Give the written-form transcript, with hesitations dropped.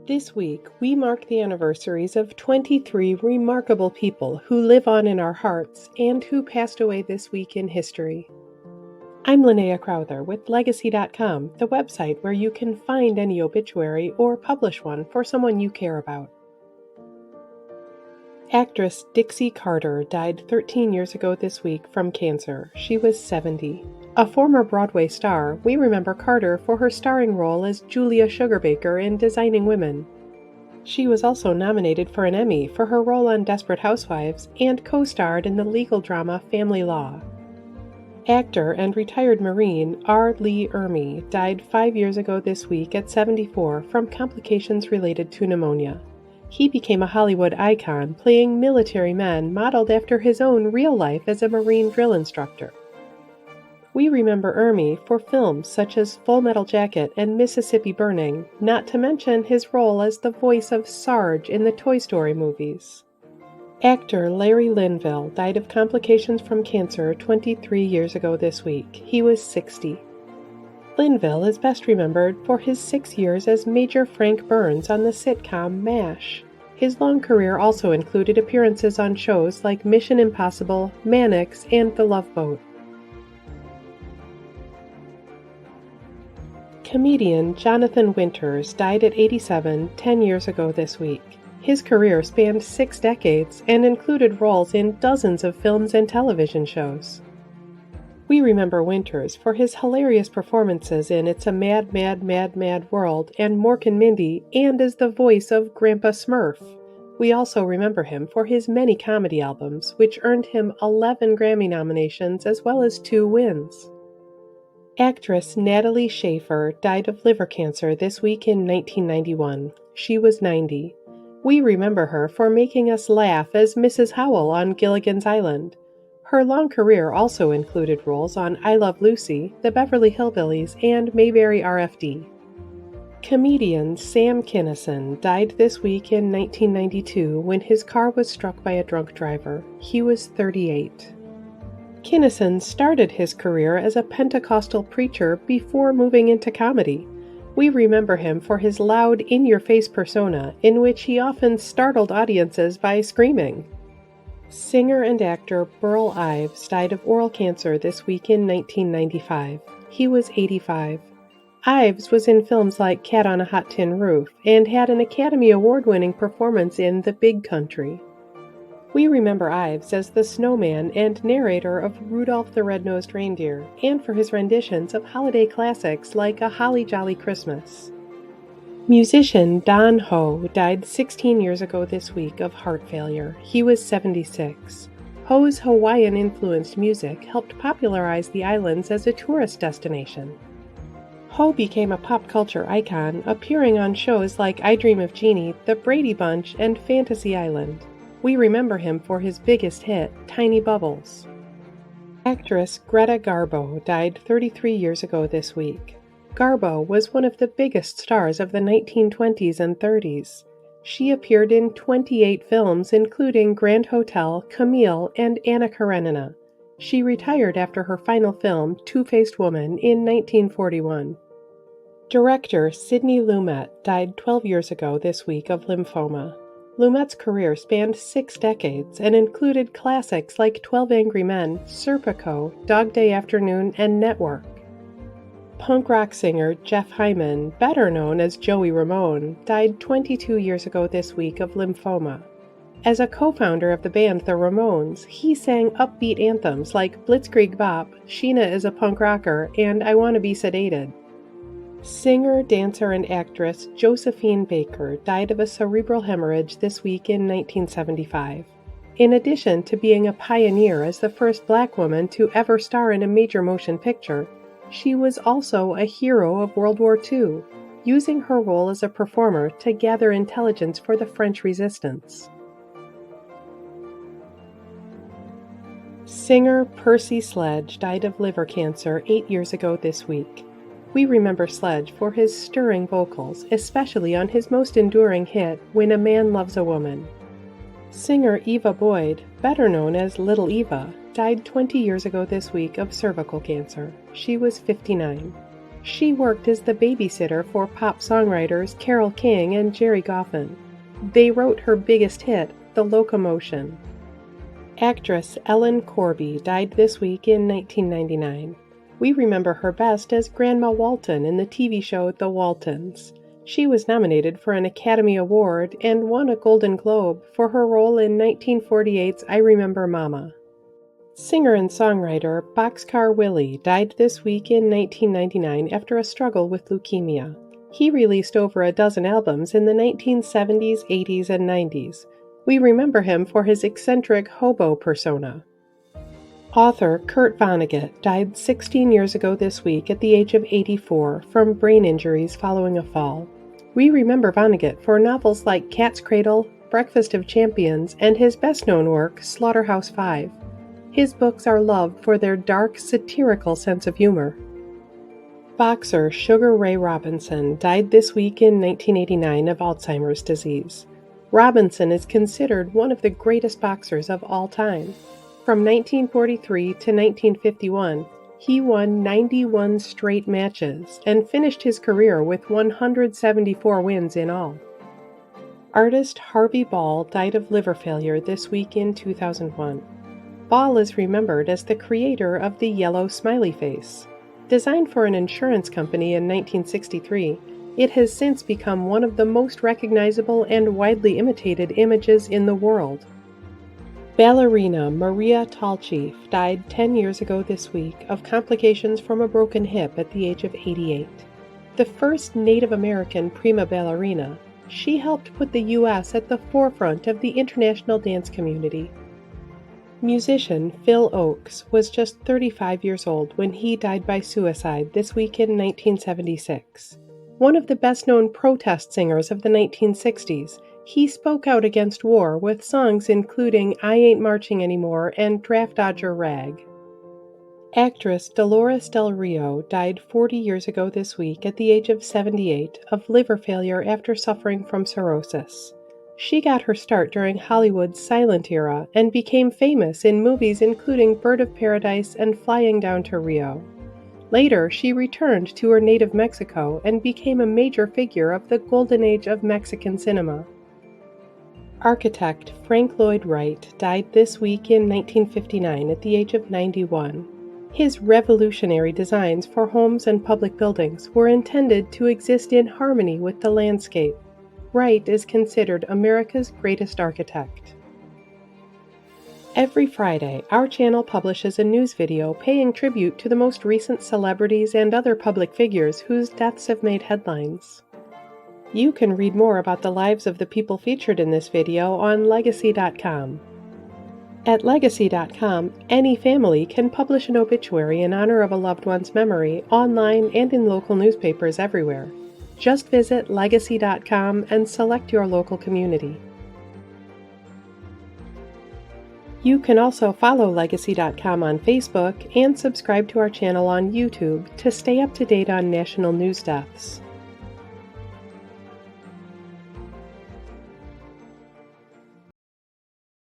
This week, we mark the anniversaries of 23 remarkable people who live on in our hearts and who passed away this week in history. I'm Linnea Crowther with Legacy.com, the website where you can find any obituary or publish one for someone you care about. Actress Dixie Carter died 13 years ago this week from cancer. She was 70. A former Broadway star, we remember Carter for her starring role as Julia Sugarbaker in Designing Women. She was also nominated for an Emmy for her role on Desperate Housewives and co-starred in the legal drama Family Law. Actor and retired Marine R. Lee Ermey died 5 years ago this week at 74 from complications related to pneumonia. He became a Hollywood icon, playing military men modeled after his own real life as a Marine drill instructor. We remember Ermey for films such as Full Metal Jacket and Mississippi Burning, not to mention his role as the voice of Sarge in the Toy Story movies. Actor Larry Linville died of complications from cancer 23 years ago this week. He was 60. Linville is best remembered for his 6 years as Major Frank Burns on the sitcom MASH. His long career also included appearances on shows like Mission Impossible, Mannix, and The Love Boat. Comedian Jonathan Winters died at 87 10 years ago this week. His career spanned 6 decades and included roles in dozens of films and television shows. We remember Winters for his hilarious performances in It's a Mad, Mad, Mad, Mad World and Mork and Mindy, and as the voice of Grandpa Smurf. We also remember him for his many comedy albums, which earned him 11 Grammy nominations as well as 2 wins. Actress Natalie Schafer died of liver cancer this week in 1991. She was 90. We remember her for making us laugh as Mrs. Howell on Gilligan's Island. Her long career also included roles on I Love Lucy, The Beverly Hillbillies, and Mayberry RFD. Comedian Sam Kinison died this week in 1992 when his car was struck by a drunk driver. He was 38. Kinison started his career as a Pentecostal preacher before moving into comedy. We remember him for his loud, in-your-face persona, in which he often startled audiences by screaming. Singer and actor Burl Ives died of oral cancer this week in 1995. He was 85. Ives was in films like Cat on a Hot Tin Roof and had an Academy Award-winning performance in The Big Country. We remember Ives as the snowman and narrator of Rudolph the Red-Nosed Reindeer, and for his renditions of holiday classics like A Holly Jolly Christmas. Musician Don Ho died 16 years ago this week of heart failure. He was 76. Ho's Hawaiian-influenced music helped popularize the islands as a tourist destination. Ho became a pop culture icon, appearing on shows like I Dream of Jeannie, The Brady Bunch, and Fantasy Island. We remember him for his biggest hit, Tiny Bubbles. Actress Greta Garbo died 33 years ago this week. Garbo was one of the biggest stars of the 1920s and 30s. She appeared in 28 films, including Grand Hotel, Camille, and Anna Karenina. She retired after her final film, Two-Faced Woman, in 1941. Director Sidney Lumet died 12 years ago this week of lymphoma. Lumet's career spanned 6 decades and included classics like 12 Angry Men, Serpico, Dog Day Afternoon, and Network. Punk rock singer Jeff Hyman, better known as Joey Ramone, died 22 years ago this week of lymphoma. As a co-founder of the band The Ramones, he sang upbeat anthems like Blitzkrieg Bop, Sheena is a Punk Rocker, and I Wanna Be Sedated. Singer, dancer, and actress Josephine Baker died of a cerebral hemorrhage this week in 1975. In addition to being a pioneer as the first Black woman to ever star in a major motion picture, she was also a hero of World War II, using her role as a performer to gather intelligence for the French resistance. Singer Percy Sledge died of liver cancer 8 years ago this week. We remember Sledge for his stirring vocals, especially on his most enduring hit, When a Man Loves a Woman. Singer Eva Boyd, better known as Little Eva, died 20 years ago this week of cervical cancer. She was 59. She worked as the babysitter for pop songwriters Carole King and Jerry Goffin. They wrote her biggest hit, The Loco-Motion. Actress Ellen Corby died this week in 1999. We remember her best as Grandma Walton in the TV show The Waltons. She was nominated for an Academy Award and won a Golden Globe for her role in 1948's I Remember Mama. Singer and songwriter Boxcar Willie died this week in 1999 after a struggle with leukemia. He released over a dozen albums in the 1970s, 80s, and 90s. We remember him for his eccentric hobo persona. Author Kurt Vonnegut died 16 years ago this week at the age of 84 from brain injuries following a fall. We remember Vonnegut for novels like Cat's Cradle, Breakfast of Champions, and his best-known work, Slaughterhouse-Five. His books are loved for their dark, satirical sense of humor. Boxer Sugar Ray Robinson died this week in 1989 of Alzheimer's disease. Robinson is considered one of the greatest boxers of all time. From 1943 to 1951, he won 91 straight matches and finished his career with 174 wins in all. Artist Harvey Ball died of liver failure this week in 2001. Ball is remembered as the creator of the yellow smiley face. Designed for an insurance company in 1963, it has since become one of the most recognizable and widely imitated images in the world. Ballerina Maria Tallchief died 10 years ago this week of complications from a broken hip at the age of 88. The first Native American prima ballerina, she helped put the U.S. at the forefront of the international dance community. Musician Phil Ochs was just 35 years old when he died by suicide this week in 1976. One of the best-known protest singers of the 1960s, he spoke out against war with songs including I Ain't Marching Anymore and Draft Dodger Rag. Actress Dolores Del Rio died 40 years ago this week at the age of 78 of liver failure after suffering from cirrhosis. She got her start during Hollywood's silent era and became famous in movies including Bird of Paradise and Flying Down to Rio. Later, she returned to her native Mexico and became a major figure of the golden age of Mexican cinema. Architect Frank Lloyd Wright died this week in 1959 at the age of 91. His revolutionary designs for homes and public buildings were intended to exist in harmony with the landscape. Wright is considered America's greatest architect. Every Friday, our channel publishes a news video paying tribute to the most recent celebrities and other public figures whose deaths have made headlines. You can read more about the lives of the people featured in this video on Legacy.com. At Legacy.com, any family can publish an obituary in honor of a loved one's memory online and in local newspapers everywhere. Just visit Legacy.com and select your local community. You can also follow Legacy.com on Facebook and subscribe to our channel on YouTube to stay up to date on national news deaths.